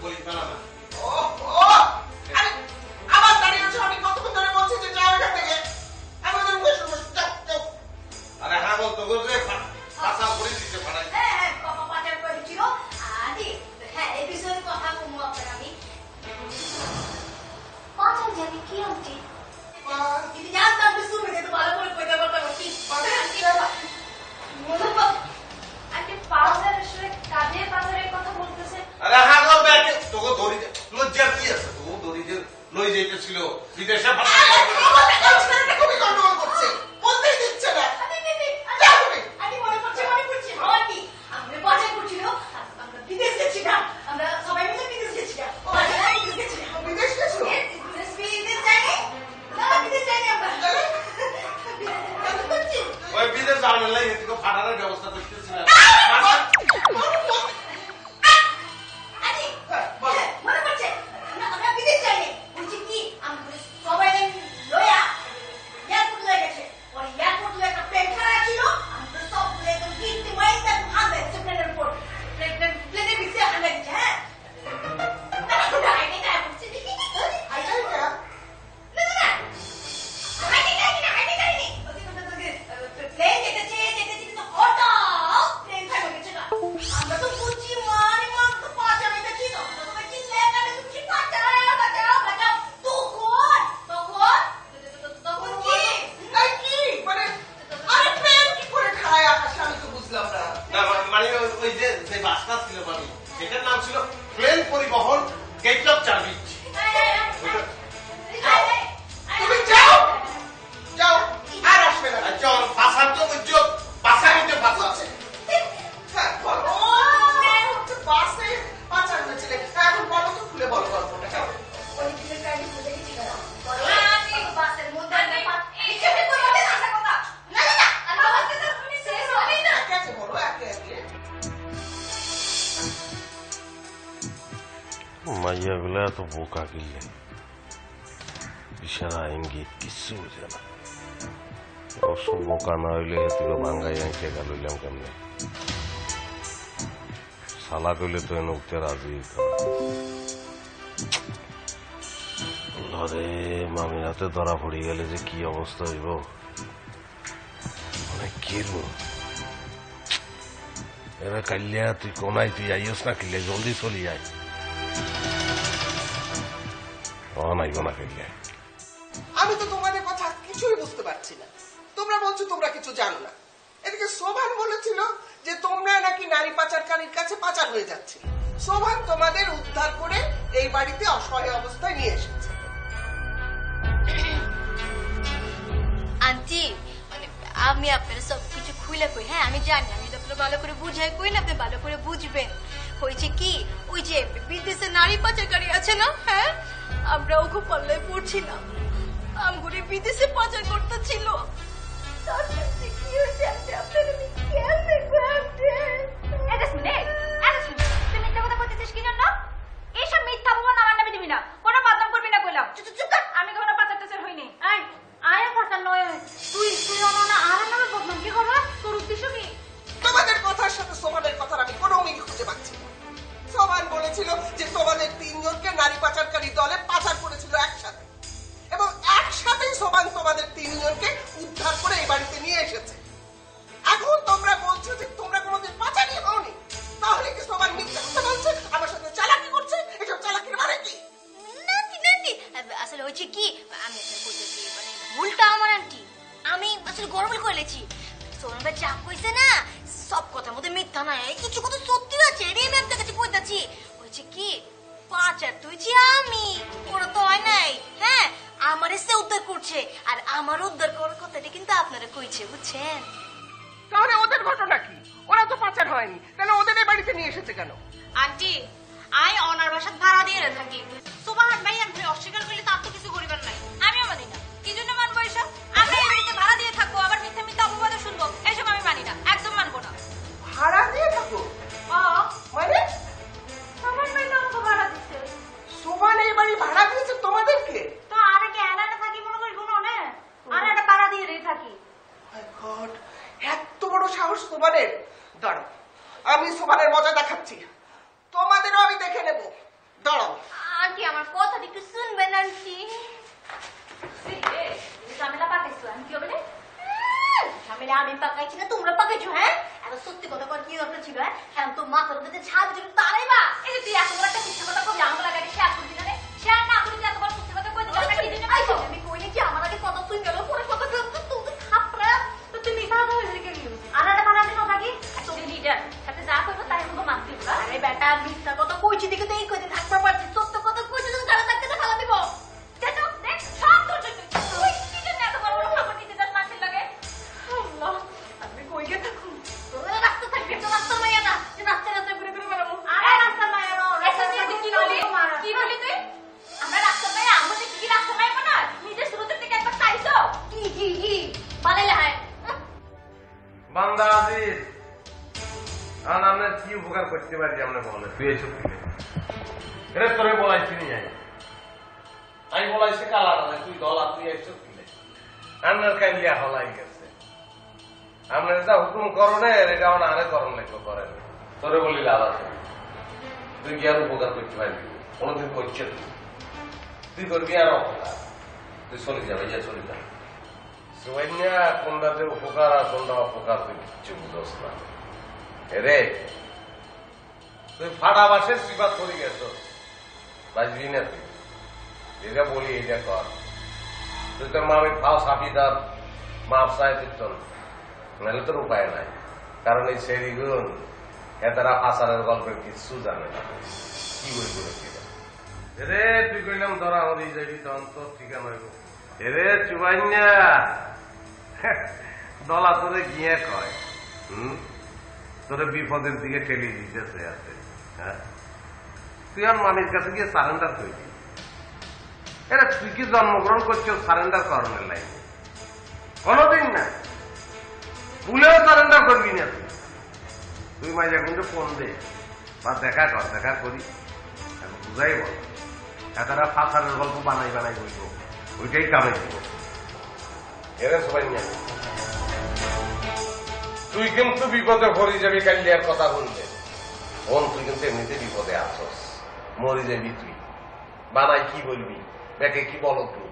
বলি ফেলা না। আবার দাঁড়িয়ে আছো, আমি কতক্ষণ ধরে বলছি যে যাও এখান থেকে। আমাদের মুখে শুনো, যাও যাও। আরে হ্যাঁ বলতো বলতে পাঁচা করে দিতে পারাই। হ্যাঁ বাবা পাচার করেছিল। আদি হ্যাঁ এই বিষয়ে কথা কমু আপনার আমি পাচার জানি কি আনটি কিন্তু জানতাম তো শুনে যেতে ভালো করে কইতে পারতাম কি আন্টি পাচার আসলে কাজের পাচারের কথা বলতেছে। আরে হ্যাঁ বলবে তোকে ধরি লজ্জা কি আছে, তো ধরি যে লই যাইতেছিল বিদেশে খুবই গন্ডগোল করছে, বলতেই দিচ্ছে না। আন্টি মনে পড়ছে আন্টি আমরা পাচার করছিল, আমরা বিদেশ গেছিলাম, আমরা সবাই মিলে বিদেশ গেছিলাম। বিদেশ গেছো? বিদেশ যাইনি না, বিদেশ যাইনি আমরা। ওই বিদেশ যাওয়ার লাই এদিকে ফাটানোর ব্যবস্থা করতেছিলাম। মনে পড়ছে আমরা বিদেশ যাইনি, বলছি কি আমরা সবাই লয়া এয়ারপোর্ট লয়ে গেছে। ওই এয়ারপোর্ট একটা প্লেন খারাপ ছিল, আমরা সব একদম কিনতে মাইতে হাঁদে প্লেনের উপর, প্লেনের ভিতরে হাঁদে গেছে। হ্যাঁ প্লেন যেতেছে কিন্তু হঠাৎ প্লেন থামে গেছে। আমরা তো বুঝছি মানে তো পাচার হইতেছি, তখন চিল্লে কাটে তুমি বাঁচাও বাঁচাও বাঁচাও। তখন কি কি মানে আরে প্লেন কি করে খায় আকাশে, আমি তো বুঝলাম না। না মানে ওই যে বাসটা ছিল মানে সেটার নাম ছিল প্লেন পরিবহন গেট অফ সার্ভিস। তুমি যাও যাও, আর আসবে না। আচ্ছা বাসার তো বুঝছো, বাসার মধ্যে বাসা আছে। হ্যাঁ বলো, বাসে পাচার হয়েছিল, এখন বলো তো, খুলে বলো গল্পটা। অনেকদিনের কাহিনী বুঝে গেছি না আমি বাসের মধ্যে নিচে করে আসা কথা না না না আর বাবাকে তো তুমি শেষ হবেই না। একে একে বলো, একে একে। মাইয়াগুলা তো বোকা কিনলে, ইশারা ইঙ্গিত কিচ্ছু বুঝে না। অবশ্য বোকা না হইলে হেতুকে ভাঙ্গাই আঁকে গেলাম কেমনে, সালা কইলে তো এনে উঠতে রাজি ধরে মামিনাতে ধরা পড়ে গেলে যে কি অবস্থা হইব, অনেক কিরু এরা কাল্যা তুই কোনায় তুই আইস না কিনলে জলদি চলি আয় নাইব না কিনলে। আমি তো তোমাদের কথা কিছুই বুঝতে পারছি না। তোমরা বলছো তোমরা কিছু জানো না। এদিকে শোভান বলেছিল যে তোমরা নাকি নারী পাচারকারীর কাছে পাচার হয়ে যাচ্ছিল। শোভান তোমাদের উদ্ধার করে এই বাড়িতে অসহায় অবস্থায় নিয়ে এসেছে। আন্টি মানে আমি আপনার সবকিছু খুলে কই, হ্যাঁ আমি জানি, আমি তো আপনার ভালো করে বুঝাই কই না, আপনি ভালো করে বুঝবেন। হয়েছে কি ওই যে বিদেশে নারী পাচারকারী আছে না, হ্যাঁ আমরা ওকে পাল্লায় পড়ছিলাম, আমগুলি বিদেশে পাচার করতে ছিল। তার সাথে কি হয়েছে আপনার আমি খেয়াল দেখবো। তুই মিথ্যা কথা বলতেছিস কি জন্য? এইসব মিথ্যা বলবো আমার নামে দিবি না, কোনো বদনাম করবি না কইলাম। আমি কোনো পাচার টাচার হইনি। আয় পাচার নয়, তুই আমার নামে বদনাম কি করবো? তোর উদ্দেশ্য কি? তোমাদের কথার সাথে শোভানের কথার আমি কোনো মিল খুঁজে পাচ্ছি না। শোভান বলেছিল যে তোমাদের তিনজনকে নারী পাচারকারী দলে পাচার করেছিল একসাথে, এবং একসাথেই শোভান তোমাদের তিনজনকে উদ্ধার করে এই বাড়িতে নিয়ে এসেছে। এখন তোমরা বলছো যে তোমরা কোনোদিন পাচারই হওনি, তাহলে কি শোভান মিথ্যা কথা বলছে, আমার সাথে চালাকি করছে? এসব চালাকির মানে কি? আসলে হয়েছে কি আমি বলতেছি মানে ভুলটা আমার আন্টি, আমি আসলে গড়বড় করে লেছি। সোনার ভাই যা কইছে না সব কথা মধ্যে মিথ্যা নাই, কিছু কথা সত্যি আছে রে। আমি আপনার কাছে কইতাছি হয়েছে কি পাচার তুইছি আমি, ওরা তো হয় নাই। হ্যাঁ আমার এসে উদ্ধার করছে, আর আমার উদ্ধার করার কথাটা কিন্তু আপনারা কইছে, বুঝছেন? তাহলে ওদের ঘটনা কি? ওরা তো পাচার হয়নি, তাহলে ওদের এই বাড়িতে নিয়ে এসেছে কেন? আন্টি আই অনার বাসাত ভাড়া দিয়ে থাকি, সুবাহান ভাই আমি অস্বীকার করলে তার তো কিছু করিবার নাই। আমিও মানি না, কি জন্য মানবো এসব? আমরা এই বাড়িতে ভাড়া দিয়ে থাকবো, আবার মিথ্যা মিথ্যা অপবাদ শুনবো, এসব আমি মানি না, একদম মানবো না। ভাড়া দিয়ে থাকো মানে? আমার ভাই তো আমাকে ভাড়া দিচ্ছে। শোভান এই বাড়ি ভাড়া দিয়েছে তোমাদেরকে? তো আরে কি এলাকা থাকি মনে করি কোনো না, আর একটা ভাড়া দিয়ে থাকি। এত বড় সাহস শোভানের! দাঁড়ো, আমি শোভানের মজা দেখাচ্ছি, তোমাদেরও আমি দেখে নেব। দাঁড়াও। আন্টি আমার কথাটা একটু শুনবেন আন্টি। ঝামেলা পাকাইছো আমি কি হবে? ঝামেলা আমি পাকাইছি না তোমরা পাকাইছো। হ্যাঁ এত সত্যি কথা কর কি দরকার ছিল? হ্যাঁ তো মাথার মধ্যে ছাদ ছিল তারাই বা এই যে তুই এত বড় একটা মিথ্যা কথা কবি আমার লাগাকে শেয়ার করবি না রে? শেয়ার না করবি এত বড় মিথ্যা কথা কই দিলি আমরা কি দিনে পাইছো? আমি কই নাকি আমার আগে কথা শুন গেল পরে কথা তুমি খাপরা তো তুই মিথ্যা কথা হয়ে গেলি আনাটা বানাতে না থাকি তুই লিডার সাথে যা করবো তাই আমাকে মানতে হবে। আরে বেটা মিথ্যা কথা কইছি দেখে তো এই কইতে থাকতে পারছি সত্য কথা কইছি তুমি গালা থাকতে না ফালা দিব। দেখো দেখ সব তোর জন্য তুই কি জন্য এত বড় বড় খবর নিতে যাস মানুষের লাগে? আল্লাহ আমি কই গে থাকুম তোরা রাস্তা থাকবি তো রাস্তা মাইয়া না যে রাস্তা রাস্তা ঘুরে ঘুরে বেড়াবো। আরে রাস্তা মায়া নো রাস্তা তুই কি বলি কি বলি তুই? আমরা রাস্তা মায়া আমাদের কি রাস্তা মায়া না নিজের শুরুতে থেকে একবার চাইছো কি বানাইলে হয় বান্দা আজিজ আমরা কি উপকার করতে পারি আমরা বলে তুই এসব এরে তোরে বলাইছি নি আমি বলাইছি কালা না তুই দলা তুই এসব কিনে আপনার কাইলিয়া হলাই গেছে আমরা যা হুকুম করনে এটা আরে করণ লেখো করেন তোরে বলি লাভ আছে তুই কি আর উপকার করতে পারবি কোনোদিন করছে তুই করবি আর অপকার তুই চলে যাবে যা চলে যাবে সুয়াইনা কোনটাতে উপকার আর কোনটা অপকার তুই কিচ্ছু বুঝোস না রে তুই ফাটা বাসের বিবাদ করে গেছ বাজবি না তুই এটা বলি এটা কর তুই তোর মামি ফাও সাপিদার মাপ চাই তুই নাহলে তোর উপায় নাই কারণ এই সেরিগুন এতারা আসারের গল্পের কিচ্ছু জানে না কি বই করেছিল রে তুই কইলাম ধরা হরি যাবি তখন তোর ঠিকানা রে চুবাইনা দলা তোরে গিয়ে কয় তোরে বিপদের দিকে ঠেলে দিতেছে আছে হ্যাঁ তুই আর মামির কাছে গিয়ে সারেন্ডার করবি এটা তুই কি জন্মগ্রহণ করছো সারেন্ডার করণের লাইনে কোনদিন না ভুলেও সারেন্ডার করবি না তুই মাইজা কিন্তু ফোন দে বা দেখা কর দেখা করি এখন বুঝাই বল এতারা ফাঁসারের গল্প বানাই বলবো ওইটাই কামে দিব এরা সবাই নিয়ে তুই কিন্তু বিপদে ভরে যাবি কালিয়ার কথা বললে বোন তুই কিন্তু এমনিতে বিপদে আসস মরে যাবি তুই বানাই কি বলবি ব্যাকে কি বলো তুই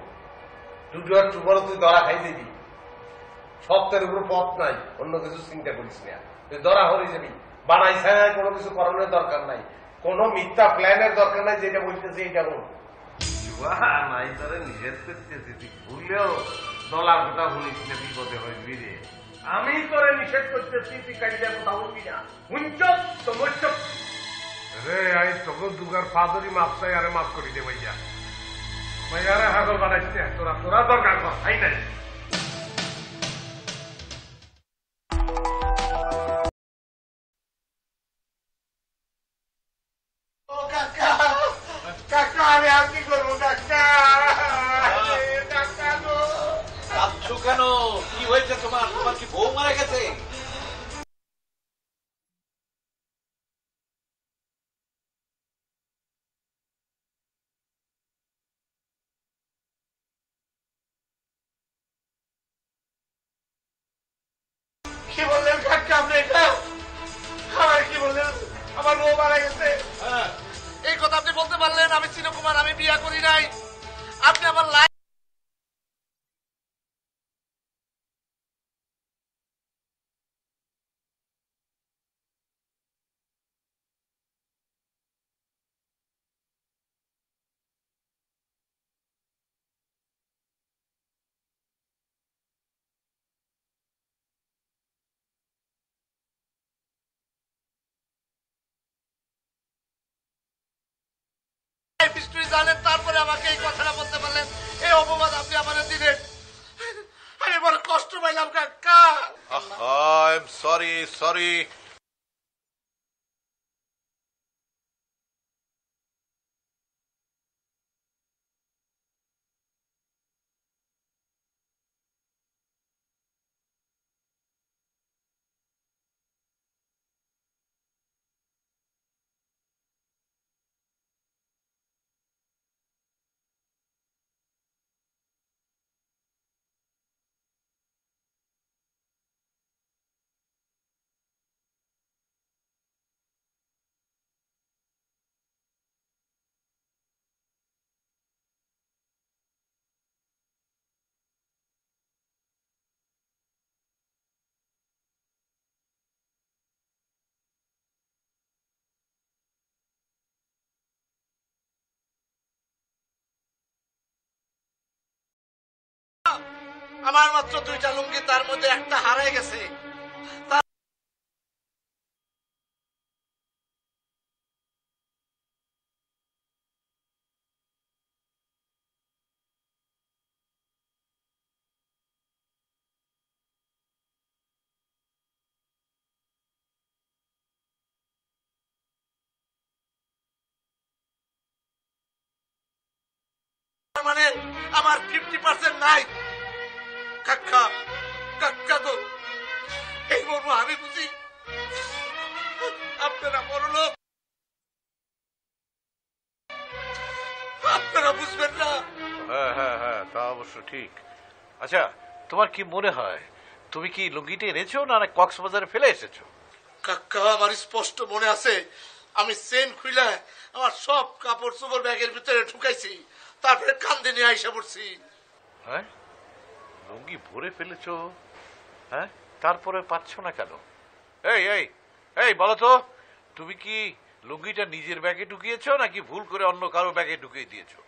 তুই আর বড় তুই ধরা খাই দিবি সত্যের উপর পথ নাই অন্য কিছু চিন্তা করিস না তুই ধরা হয়ে যাবি বানাই ছায় কোনো কিছু করানোর দরকার নাই কোন মিথ্যা প্ল্যানের দরকার নাই যেটা বলতেছে এইটা বল নাই তোরে নিষেধ করতেছি তুই ভুলেও দলার কথা শুনিস না বিপদে হইবি রে আমি তোরে নিষেধ করতেছি তুই কালিয়ার কথা বলবি না হুঞ্চ সমস্ত রে আই তোকে দুগার ফাদরি মাপ চাই আরে মাফ করি দে ভাইয়া ভাইয়ারে হাগল বানাইছে তোরা দরকার কর তাই নাই আমি আর কি করবো কাঁদছো কেন? কি হয়েছে তোমার? তোমার কি বউ মারা গেছে? কি বললেন কাকা আপনি এটা? আমার কি বললেন? আমার বউ মারা গেছে? এই কথা আপনি বলতে পারলেন? আমি চিরকুমার, আমি বিয়ে করি নাই। আপনি আমার হিস্ট্রি জানেন, তারপরে আমাকে এই কথাটা বলতে পারলেন? এই অপবাদ আপনি আমাদের দিলেন। আমি বড় কষ্ট পাইলাম কাকা। আই এম সরি আমার মাত্র 2টা লুঙ্গি, তার মধ্যে একটা হারাই গেছে। মানে আমার 50% নাই। কাকা কাকা তো এই মর্ম আমি বুঝি, আপনারা বড় লোক, আপনারা বুঝবেন না। হ্যাঁ হ্যাঁ হ্যাঁ, তা অবশ্য ঠিক। আচ্ছা, তোমার কি মনে হয় তুমি কি লুঙ্গিটা এনেছো না কক্সবাজারে ফেলে এসেছো? কাকা আমার স্পষ্ট মনে আছে, আমি চেন খুলে আমার সব কাপড় চোপড় ব্যাগের ভিতরে ঢুকাইছি, তারপরে কান্দে নিয়ে আইসা পড়ছি। হ্যাঁ, লুঙ্গি ভরে ফেলেছো? হ্যাঁ, তারপরে পাচ্ছ না কেন? এই এই এই বলো তো, তুমি কি লুঙ্গিটা নিজের ব্যাগে ঢুকিয়েছো নাকি ভুল করে অন্য কারো ব্যাগে ঢুকিয়ে দিয়েছো?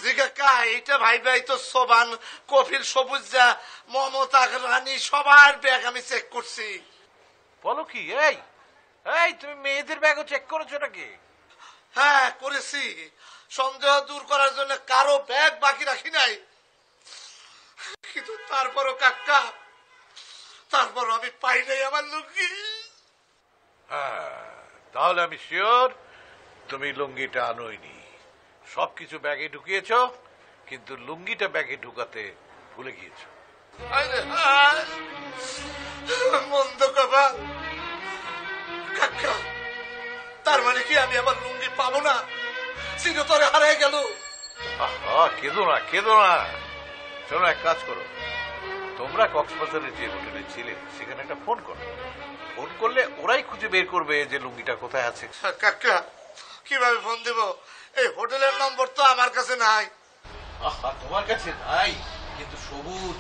জি কাকা, এইটা ভাই ভাই তো সোবান, কফিল, সবুজা, মমতা, রানী সবার ব্যাগ আমি চেক করছি। বলো কি? এই এই তুমি মেয়েদের ব্যাগও চেক করেছো নাকি? হ্যাঁ করেছি, সন্দেহ দূর করার জন্য কারো ব্যাগ বাকি রাখি নাই। কিন্তু তারপরও কাকা, তারপর আমি পাই নাই আমার লুঙ্গি। হ্যাঁ, তাহলে আমি শিওর তুমি লুঙ্গিটা আনোইনি। সবকিছু ব্যাগে ঢুকিয়েছো, কিন্তু লুঙ্গিটা ব্যাগে ঢুকাতে ভুলে গিয়েছো। মন্দ কবা কাকা, তার মানে কি আমি আমার লুঙ্গি পাবো না? চিরতরে হারিয়ে গেল। কেঁদো না কেঁদো না। শোনো, এক কাজ করো, তোমরা কক্সবাজারের যে হোটেলে ছিলে সেখানে একটা ফোন করো। ফোন করলে ওরাই খুঁজে বের করবে যে লুঙ্গিটা কোথায় আছে। কাকা কিভাবে ফোন দেব? এই হোটেলের নম্বর তো আমার কাছে নাই। তোমার কাছে নাই, কিন্তু সবুজ,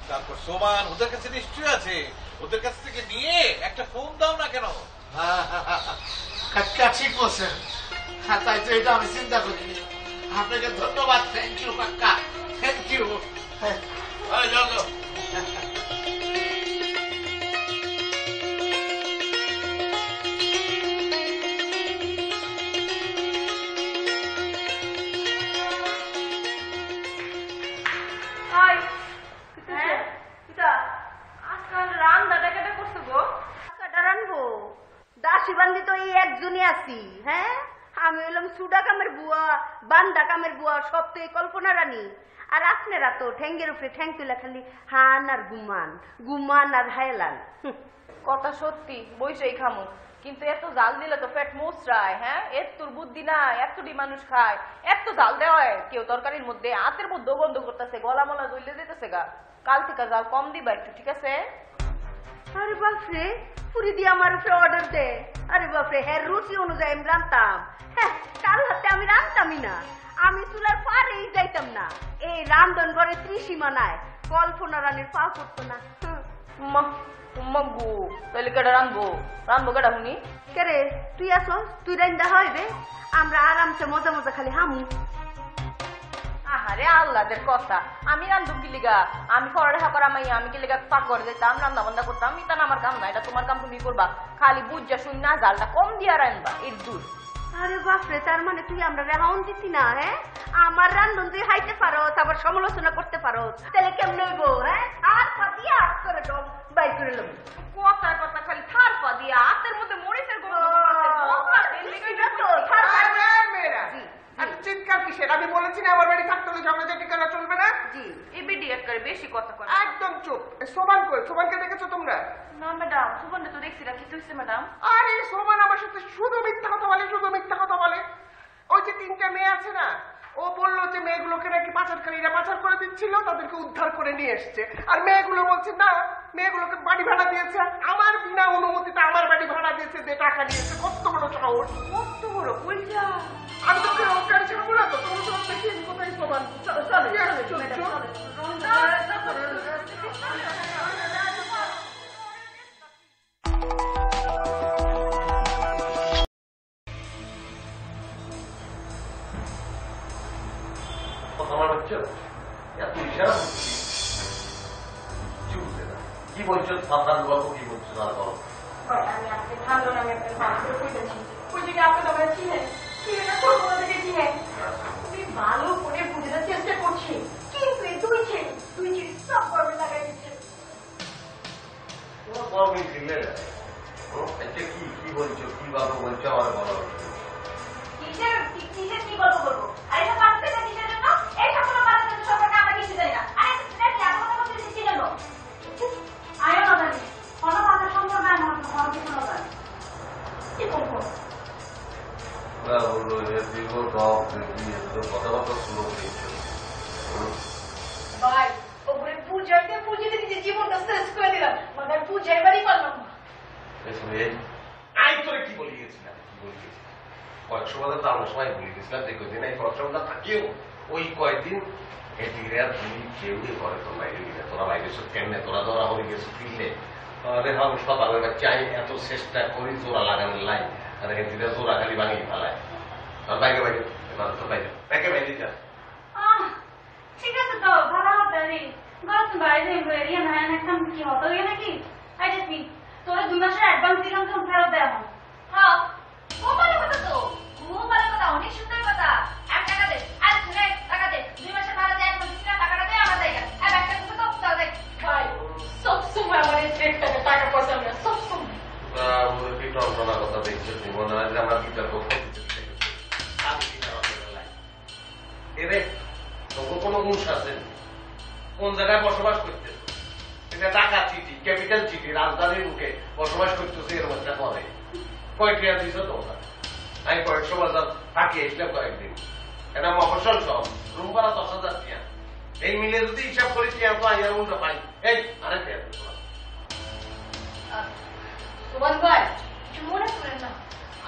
তারপর সোমান, ওদের কাছে নিশ্চয়ই আছে। ওদের কাছ থেকে নিয়ে একটা ফোন দাও না কেন? কাকা ঠিক বলছেন, তাই তো এটা আমি চিন্তা করিনি। আপনাকে ধন্যবাদ। থ্যাংক ইউ কাকা, থ্যাংক ইউ। যাও যাও। দাসী বান্দি তো এই একজনই আছি। হ্যাঁ, আমি হইলাম সুডা কামের বুয়া, বান্দা কামের বুয়া, সব তো এই কল্পনা রানী। আর আপনারা তো ঠ্যাঙ্গের উপরে ঠ্যাং তুলে খালি হান আর গুমান, গুমান আর হায়লান। কথা সত্যি, বইসেই খামু, কিন্তু এত জাল দিলে তো পেট মোচড়ায়। হ্যাঁ, এত বুদ্ধি না, এতটি মানুষ খায়, এত জাল দেওয়া হয় কেউ তরকারির মধ্যে, হাতের মধ্যে বন্ধ করতেছে, গলা মলা জ্বলে যেতেছে গা। কাল থেকে জাল কম দিবা একটু, ঠিক আছে? আরে বাপরে, পুরি দিয়ে আমার উপরে অর্ডার দে। আরে বাপরে, হ্যাঁ রুচি অনুযায়ী আমি রান্তাম। হ্যাঁ, কাল হাতে আমি রান্তামই না, আমি চুলার পারেই যাইতাম না। এই রান্ধন ঘরে ত্রিসীমানায় কল্পনা রানীর পা করতো না। গো, তাহলে কেটা রানবো? রানবো কেটা শুনি? কেরে তুই আসো, তুই রান্দা হইবে, আমরা আরামসে মজা মজা খালি হামু। আহারে আল্লাদের কথা, আমি রান্ধব কি লিগা? আমি পড়ালেখা করা মাই, আমি কি লিগা পাক করে যেতাম, রান্না বান্না করতাম? এটা না আমার কাম না, এটা তোমার কাম, তুমি করবা। খালি বুঝা শুন না, জালটা কম দিয়া রানবা, এর দূর। আরে বাপরে, তার মানে তুই আমরা রাউন দিতি না? হ্যাঁ, আমার রান্ধন তুই হাইতে পারো, আবার সমালোচনা করতে পারো, তাহলে কেমন হইব? হ্যাঁ, আর পা দিয়ে আট করে ডব বাই করে নেব। কথার কথা খালি থার পা দিয়া, হাতের মধ্যে মরিচের গন্ধ চিৎকার কিসের? আমি বলেছি না আমার বাড়ি থাকতে হলে ঝগড়াঝাটি করা চলবে না। জি, এবিডি করে বেশি কথা কয়। একদম চুপ। সোমান কই? সোমানকে দেখেছো তোমরা? না ম্যাডাম, সুবর্ণ তো দেখছি না, কি হইছে ম্যাডাম? আরে সোমান আমার সাথে শুধু মিথ্যা কথা বলে, শুধু মিথ্যা কথা বলে। ওই যে 3টা মেয়ে আছে না, ও বললো যে মেয়েগুলোকে নাকি পাচারকারীরা পাচার করে দিচ্ছিল, তাদেরকে উদ্ধার করে নিয়ে এসছে। আর মেয়েগুলো বলছে না, মেয়েগুলোকে বাড়ি ভাড়া দিয়েছে, আমার বিনা অনুমতিতে আমার বাড়ি ভাড়া দিয়েছে, যে টাকা নিয়েছে। কত বড় সাহস! কত বড় কইলা! আমি তোকে গাড়ি ছেড়ে বলে তো তুমি সব দেখি কোথায় সোমান। আমার বাচ্চা এত ইশারা কি বলছো সাবধান গল্প কি বলছো তারা বলো আমি আপনি ভালো নামে আপনার বান্ধব করেছি ওই যে আপনি তোমরা চিনেন চিনে ছোটবেলা থেকে চিনেন আমি ভালো করে বুঝার চেষ্টা করছি কিন্তু এই দুই ছেলে সব গর্বে লাগাই দিচ্ছে তোমার গর্বে ছিলে আচ্ছা কি বলছো কি গল্প বলছো আমার বলো কিসের কি গল্প বলবো আর এটা পারতে না কিসের জন্য এই সকল বাচ্চাদের সম্পর্কে আমরা কিছু জানি না আর এটা এত কথা বলতে দিচ্ছি কেন আয়ো না জানি কোনো কথা সম্পর্কে আমার ঘর কিছু না জানি কি বলবো বললো দীর্ঘ টক কথাবার্তা শুরু দিচ্ছ ভাই ওপরে পূজাতে পুজিতে নিজের জীবনটা শেষ করে দিলাম মানে পূজাই বাড়ি পারলাম না আই তোরে কি বলি গেছিলাম কয়েকশো কথা তো আমরা সবাই বলে গেছিলাম যে কদিন এই কয়েকশো কথা থাকিও ওই কয়েকদিন এটিরে আর তুমি কেউই করে তোর বাইরে গেলে তোরা বাইরে সব কেমনে তোরা ধরা হয়ে গেছো ফিরলে তাহলে হাম সকালে চাই এত চেষ্টা করি জোড়া লাগানোর লাই আর এটিরে জোড়া খালি ভাঙিয়ে ফেলায় আর বাইরে বাইরে এবার তো বাইরে ব্যাকে বাইরে যা ঠিক আছে তো ভালো হবে রে গত বাইরে এরিয়া না একদম কি হতো নাকি আই জাস্ট মি তোরা 2 মাসের অ্যাডভান্স দিলাম তো ফেরত দেয়া হবে হ্যাঁ ও ভালো কথা তো ও ভালো কথা অনেক সুন্দর কথা 1 টাকা দে আর শুনে টাকা দে 2 মাসের ভাড়া দেয় আমি টাকাটা দে আমার জায়গা আর একটা কথা তো চল দেখ ভাই সব সময় আমার এই টাকা পয়সা না সব সময় কি টনটনা কথা দেখছো তুমি মনে হয় যে আমরা বিচার করতে এরে তোকে কোনো গুণ আছে কোন জায়গায় বসবাস করতেছ এটা ঢাকা সিটি ক্যাপিটাল সিটি রাজধানীর মুখে বসবাস করতেছে এর মধ্যে পরে কয় টাকা দিছ তোমরা আমি কয়েকশো বাজার থাকি এসলাম কয়েকদিন এটা মফসল সব রুম ভাড়া 10,000 টাকা এই মিলে যদি হিসাব করি টাকা তো আইয়ার উল্টা পাই এই আরেক টাকা সুমন ভাই কিছু মনে করেন না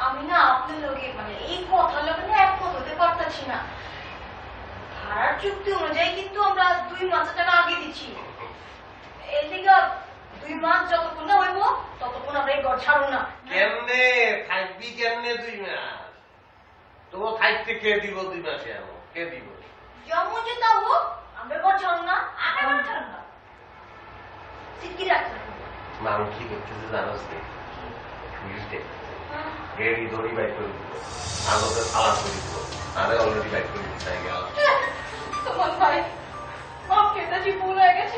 আমি না আপনার লোকে মানে এই কথা লোকে না একমত হতে পারতাছি না ভাড়ার চুক্তি অনুযায়ী কিন্তু আমরা 2 মাসের টাকা আগে দিচ্ছি এই দিকে 2 মাস যতক্ষণ না হইব ততক্ষণ আমরা এই ঘর ছাড়ব না কেমনে থাকবি কেমনে 2 মাস তো থাকতে কে দিব 2 মাসে এমন কে দিব যেমন যেটা হোক আমরা ঘর ছাড়ব না আগে ঘর ছাড়ব না সিকি রাখতে আমি কি করতেছে জানোস নি পুলিশ গেড়ি দড়ি বাইক করে দিব আগতে থালা করে দিব আরে অলরেডি বাইক করে দিতে গেল সুমন ভাই ওকে তো জি ভুল হয়ে গেছে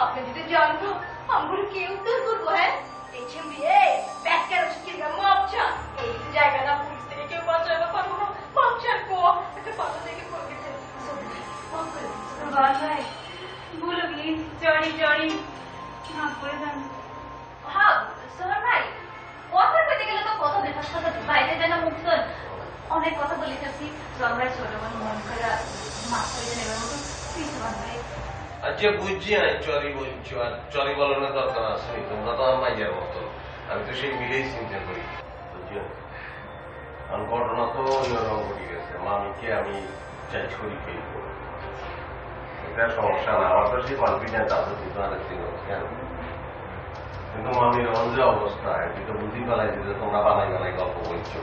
আপনি যদি জানতো আমরা কি উত্তর করবো হ্যাঁ এইচএমবিএ ব্যাকের কি মাপচা এই জায়গাটা পুলিশ থেকে কেউ বাঁচাতে পারবো না মাপচার কো একটা পাতা থেকে পড়ে গেছে ভাই ভুল গলি চড়ি না করে দেন হ্যাঁ সুমন ভাই কথা বলতে গেলে তো কথা বেশি কথা বাইরে যায় না মুখ শুন অনেক কথা বলে ফেলছি তো আমরা ছোট মানুষ মন করে মাফ করে দেন এবার মতো প্লিজ সুমন ভাই আচ্ছা বুঝছি না চরি বলছো আর চরি বলানোর দরকার আছে তোমরা তো আমার মাইয়ার মতো আমি তো সেই মিলেই চিন্তা করি বুঝছো কারণ ঘটনা তো অন্যরকম ঘটে গেছে মামিকে আমি চেঞ্জ করি ফেলবো এটা সমস্যা না আমার তো সেই কনফিডেন্স আছে কিন্তু আর কেন কিন্তু মামির যে অবস্থা এটি তো বুঝি পালাই যে তোমরা বানাই গল্প বলছো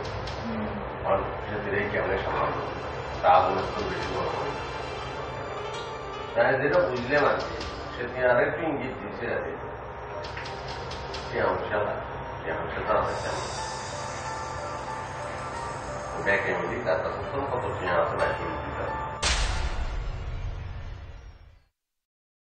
সেদিকেই কেমনে সামলাবো তা আগুনের তো বেশি বড় হয় যেটা বুঝলাম আর কি সেদিন আরেকটু ইঙ্গিত দিচ্ছে আর কি অংশটা আছে কেমন ব্যাকে মিলি তার কাছে কত চেয়ে আছে না